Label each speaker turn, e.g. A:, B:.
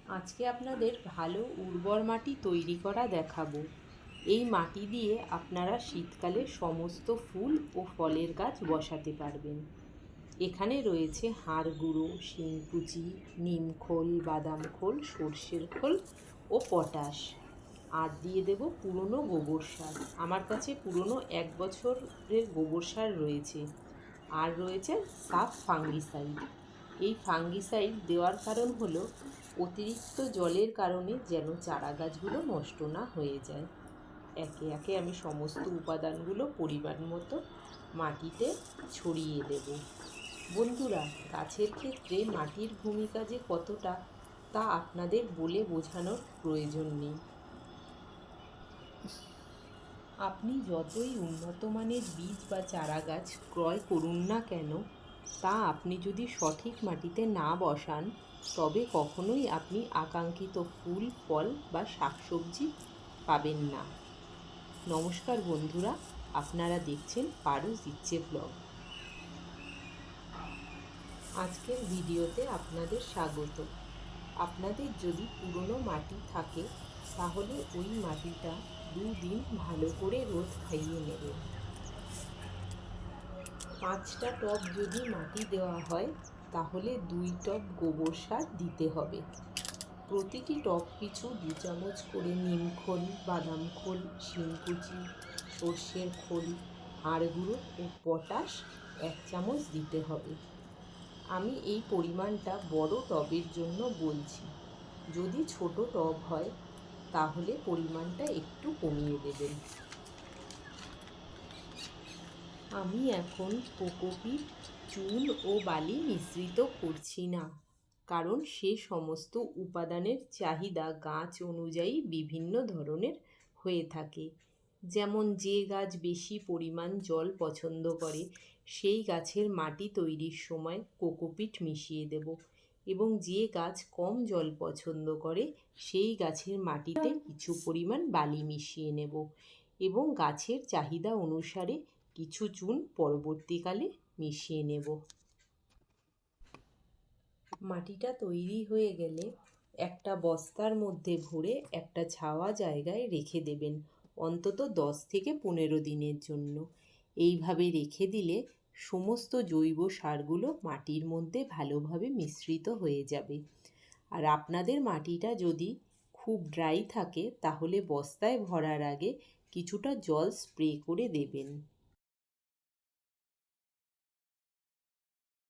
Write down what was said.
A: আজকে আপনাদের ভালো উর্বর মাটি তৈরি করা দেখাবো। এই মাটি দিয়ে আপনারা শীতকালে সমস্ত ফুল ও ফলের গাছ বসাতে পারবেন। এখানে রয়েছে হাড় গুঁড়ো, শিংকুচি, নিমখোল, বাদাম খোল, সর্ষের খোল ও পটাশ। আর দিয়ে দেব পুরনো গোবর সার। আমার কাছে পুরনো 1 বছরের গোবর সার রয়েছে। আর রয়েছে সাফ ফাঙ্গিসাইড। এই ফাঙ্গিসাইড দেওয়ার কারণ হলো অতিরিক্ত জলের কারণে যেন চারা গাছগুলো নষ্ট না হয়ে যায়। একে একে আমি সমস্ত উপাদানগুলো পরিমাণ মতো মাটিতে ছড়িয়ে দেব। বন্ধুরা, গাছের ক্ষেত্রে মাটির ভূমিকা যে কতটা তা আপনাদের বলে বোঝানোর প্রয়োজন নেই। আপনি যতই উন্নত মানের বীজ বা চারা গাছ ক্রয় করুন না কেন, তা আপনি যদি সঠিক মাটিতে না বসান তবে কখনোই আপনি আকাঙ্ক্ষিত ফুল, ফল বা শাকসবজি পাবেন না। নমস্কার বন্ধুরা, আপনারা দেখছেন পারুস ইচ্ছে ব্লগ। আজকের ভিডিওতে আপনাদের স্বাগত। আপনাদের যদি পুরনো মাটি থাকে তাহলে ওই মাটিটা 2 দিন ভালো করে রোদ খাইয়ে নেবেন। 5টা টব যদি মাটি দেওয়া হয় তাহলে 2 টব গোবর সার দিতে হবে। প্রতিটি টব পিছু 2 চামচ করে নিমখোল, বাদাম খোল, শিংকুচি, সর্ষের খোল, হাড় গুঁড়ো ও পটাশ 1 চামচ দিতে হবে। আমি এই পরিমাণটা বড় টবের জন্য বলছি। যদি ছোট টব হয় তাহলে পরিমাণটা একটু কমিয়ে দেবেন। আমি এখন কোকোপিট, চুন ও বালি মিশ্রিত করছি না, কারণ সে সমস্ত উপাদানের চাহিদা গাছ অনুযায়ী বিভিন্ন ধরনের হয়ে থাকে। যেমন যে গাছ বেশি পরিমাণ জল পছন্দ করে সেই গাছের মাটি তৈরির সময় কোকোপিট মিশিয়ে দেব, এবং যে গাছ কম জল পছন্দ করে সেই গাছের মাটিতে কিছু পরিমাণ বালি মিশিয়ে নেব, এবং গাছের চাহিদা অনুসারে কিছু চুন পরবর্তীকালে মিশিয়ে নেব। মাটিটা তৈরি হয়ে গেলে একটা বস্তার মধ্যে ভরে একটা ছাওয়া জায়গায় রেখে দেবেন অন্তত 10 থেকে 15 দিনের জন্য। এইভাবে রেখে দিলে সমস্ত জৈব সারগুলো মাটির মধ্যে ভালোভাবে মিশ্রিত হয়ে যাবে। আর আপনাদের মাটিটা যদি খুব ড্রাই থাকে তাহলে বস্তায় ভরার আগে কিছুটা জল স্প্রে করে দেবেন।